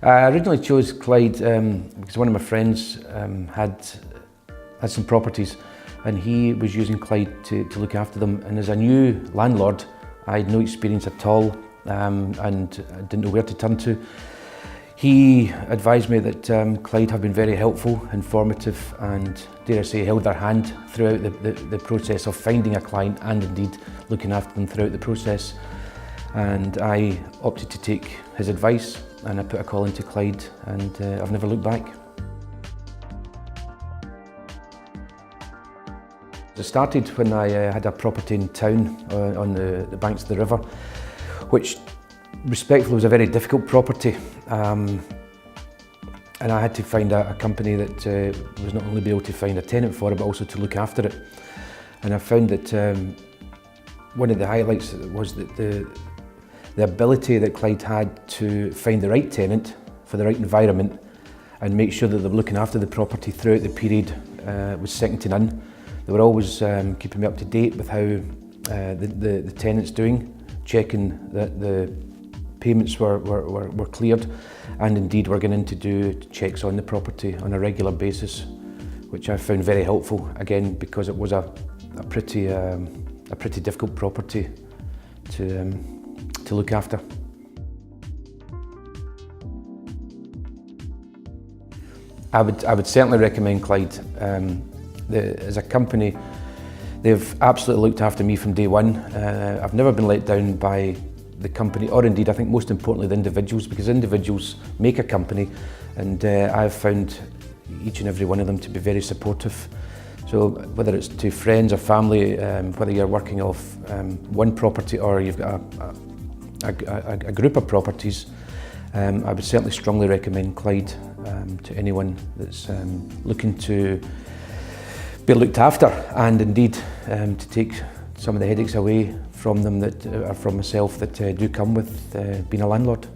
I originally chose Clyde because one of my friends had some properties and he was using Clyde to look after them, and as a new landlord I had no experience at all and I didn't know where to turn to. He advised me that Clyde have been very helpful, informative, and dare I say held their hand throughout the process of finding a client and indeed looking after them throughout the process. And I opted to take his advice and I put a call into Clyde, and I've never looked back. It started when I had a property in town on the banks of the river, which respectfully was a very difficult property. And I had to find a company that was not only be able to find a tenant for it, but also to look after it. And I found that one of the highlights was that the ability that Clyde had to find the right tenant for the right environment and make sure that they were looking after the property throughout the period was second to none. They were always keeping me up to date with how the tenant's doing, checking that the payments were cleared, and indeed we're going in to do checks on the property on a regular basis, which I found very helpful, again because it was a pretty difficult property to look after. I would certainly recommend Clyde. As a company, they've absolutely looked after me from day one. I've never been let down by the company, or indeed I think most importantly the individuals, because individuals make a company, and I've found each and every one of them to be very supportive. So whether it's to friends or family, whether you're working off one property or you've got a group of properties, I would certainly strongly recommend Clyde to anyone that's looking to be looked after, and indeed to take some of the headaches away from them that are from myself that do come with being a landlord.